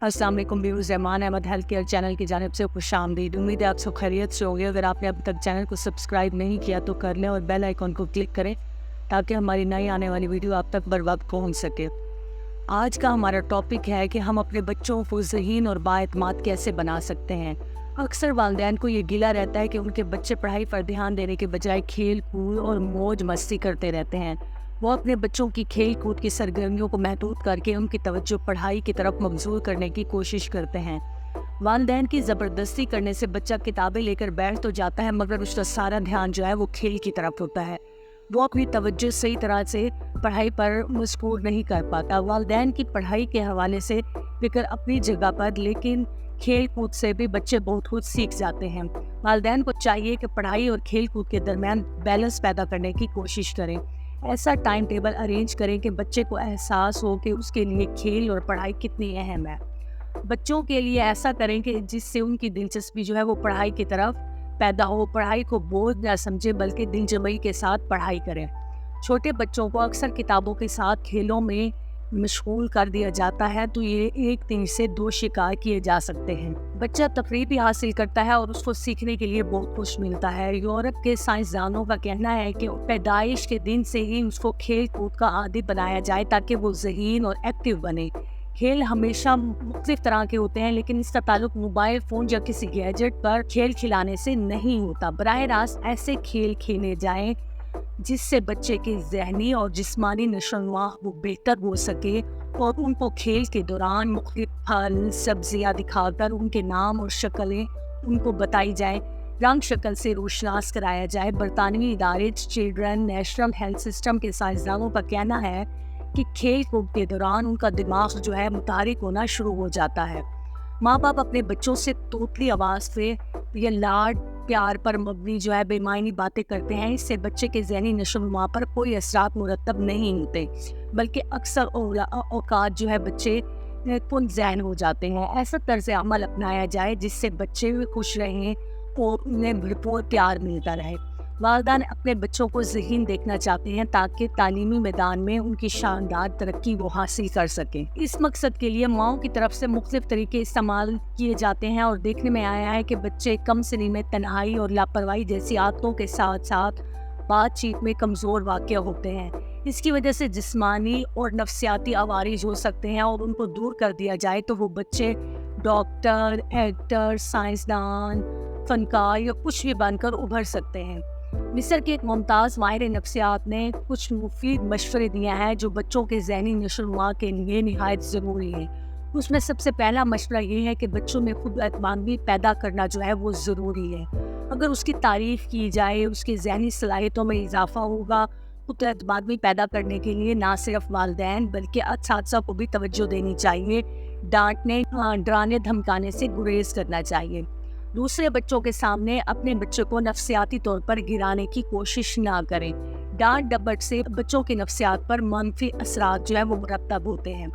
अस्सलाम वालेकुम viewers, Rahman Ahmed health care channel की जानिब से खुशामदीद। उम्मीद है आप सब खैरियत से होंगे। अगर आपने अभी तक चैनल को सब्सक्राइब नहीं किया तो कर लें और बेल आइकन को क्लिक करें ताकि हमारी नई आने वाली वीडियो आप तक बर वक्त पहुँच सके। आज का हमारा टॉपिक है कि हम अपने बच्चों को ज़हीन और बाएतमाद कैसे बना सकते हैं। अक्सर वालिदैन को ये गिला रहता है कि उनके बच्चे पढ़ाई पर ध्यान देने के बजाय खेल कूद और मौज मस्ती करते रहते हैं। वो अपने बच्चों की खेल कूद की सरगर्मियों को महदूद करके उनकी तवज्जो पढ़ाई की तरफ मबज़ूल करने की कोशिश करते हैं। वालिदैन की ज़बरदस्ती करने से बच्चा किताबें लेकर बैठ तो जाता है, मगर उसका सारा ध्यान जो है वो खेल की तरफ होता है। वो अपनी तवज्जो सही तरह से पढ़ाई पर मशगूल नहीं कर पाता। वालिदैन की पढ़ाई के हवाले से फिक्र अपनी जगह पर, लेकिन खेल कूद से भी बच्चे बहुत कुछ सीख जाते हैं। वालिदैन को चाहिए कि पढ़ाई और खेल कूद के दरमियान बैलेंस पैदा करने की कोशिश करें। ऐसा टाइम टेबल अरेंज करें कि बच्चे को एहसास हो कि उसके लिए खेल और पढ़ाई कितनी अहम है। बच्चों के लिए ऐसा करें कि जिससे उनकी दिलचस्पी जो है वो पढ़ाई की तरफ पैदा हो। पढ़ाई को बोझ न समझे बल्कि दिलजमई के साथ पढ़ाई करें। छोटे बच्चों को अक्सर किताबों के साथ खेलों में मशगूल कर दिया जाता है, तो ये एक तीर से दो शिकार किए जा सकते हैं। बच्चा तफरीह भी हासिल करता है और उसको सीखने के लिए बहुत कुछ मिलता है। यूरोप के साइंसदानों का कहना है कि पैदाइश के दिन से ही उसको खेल कूद का आदी बनाया जाए ताकि वो ज़हीन और एक्टिव बने। खेल हमेशा मुख्तलिफ तरह के होते हैं, लेकिन इसका ताल्लुक मोबाइल फ़ोन या किसी गैजेट पर खेल खिलाने से नहीं होता। बराह रास्त ऐसे खेल खेले जाएं जिससे बच्चे की ज़हनी और जिस्मानी नशोनुमा वो बेहतर हो सके, और उनको खेल के दौरान मुख्तलिफ फल सब्जियाँ दिखाकर उनके नाम और शक्लें उनको बताई जाए, रंग शक्ल से रोशनास कराया जाए। बरतानवी इदारे चिल्ड्रन नेशनल हेल्थ सिस्टम के साइंसदानों का कहना है कि खेल कूद के दौरान उनका दिमाग जो है मुतहरिक होना शुरू हो जाता है। माँ बाप अपने बच्चों से तोतली आवाज़ पे या लाड प्यार पर मबनी जो है बेमायनी बातें करते हैं। इससे बच्चे के ज़हनी नशोनुमा पर कोई असरात मुरतब नहीं होते, बल्कि अक्सर औकात जो है बच्चे कुन ज़हन हो जाते हैं। ऐसा तर्ज़ अमल अपनाया जाए जिससे बच्चे भी खुश रहें और उन्हें भरपूर प्यार मिलता रहे। वालिदैन अपने बच्चों को ज़हीन देखना चाहते हैं ताकि तालीमी मैदान में उनकी शानदार तरक्की वो हासिल कर सकें। इस मकसद के लिए माओं की तरफ से मुख्तलिफ तरीके इस्तेमाल किए जाते हैं, और देखने में आया है कि बच्चे कम सनी में तन्हाई और लापरवाही जैसी आदतों के साथ साथ बातचीत में कमज़ोर वाक़ होते हैं। इसकी वजह से जिस्मानी और नफ्सियाती अवारिज हो सकते हैं, और उनको दूर कर दिया जाए तो वो बच्चे डॉक्टर, एक्टर, साइंसदान, फनकार या कुछ भी बनकर उभर सकते हैं। मिस्र के एक मुमताज़ माहिर नफ्सियात ने कुछ मुफीद मशवरे दिए हैं जो बच्चों के ज़हनी नशोनुमा के लिए निहायत ज़रूरी है। उसमें सबसे पहला मशवरा ये है कि बच्चों में खुद एतमादी पैदा करना जो है वो ज़रूरी है। अगर उसकी तारीफ़ की जाए, उसकी ज़हनी सलाहियतों में इजाफ़ा होगा। खुद एतमादी पैदा करने के लिए ना सिर्फ वालिदैन बल्कि असातिज़ा को भी तवज्जो देनी चाहिए। डांटने, डराने धमकाने से गुरेज करना चाहिए। दूसरे बच्चों के सामने अपने बच्चे को नफ्सियाती तौर पर गिराने की कोशिश ना करें। डांट डपट से बच्चों की नफ्सियात पर मनफी असरात जो है वो मुरतब होते हैं।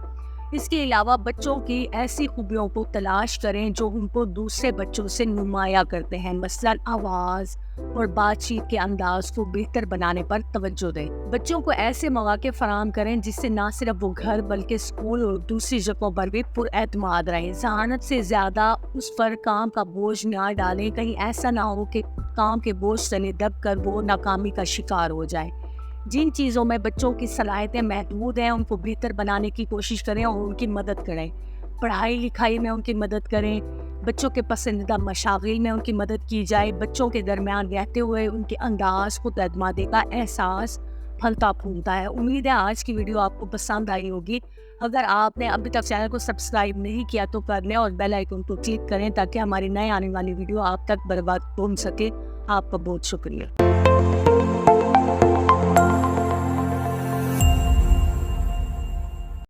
इसके अलावा बच्चों की ऐसी खूबियों को तलाश करें जो उनको दूसरे बच्चों से नुमाया करते हैं। मसलन आवाज़ और बातचीत के अंदाज को बेहतर बनाने पर तवज्जो दें। बच्चों को ऐसे मौके फराहम करें जिससे ना सिर्फ वो घर बल्कि स्कूल और दूसरी जगहों पर भी पुरएतमाद रहें। ज़हानत से ज़्यादा उस पर काम का बोझ ना डालें, कहीं ऐसा ना हो कि काम के बोझ तले दब कर वो नाकामी का शिकार हो जाए। जिन चीज़ों में बच्चों की सलाहियतें महदूद हैं उनको बेहतर बनाने की कोशिश करें और उनकी मदद करें। पढ़ाई लिखाई में उनकी मदद करें, बच्चों के पसंदीदा मशागिल में उनकी मदद की जाए। बच्चों के दरमियान रहते हुए उनके अंदाज खुद एतमादी का एहसास फलता फूलता है। उम्मीद है आज की वीडियो आपको पसंद आई होगी। अगर आपने अभी तक चैनल को सब्सक्राइब नहीं किया तो कर लें और बेल आइकन को क्लिक करें ताकि हमारी नए आने वाली वीडियो आप तक बर वक्त पहुंच सके। आपका बहुत शुक्रिया।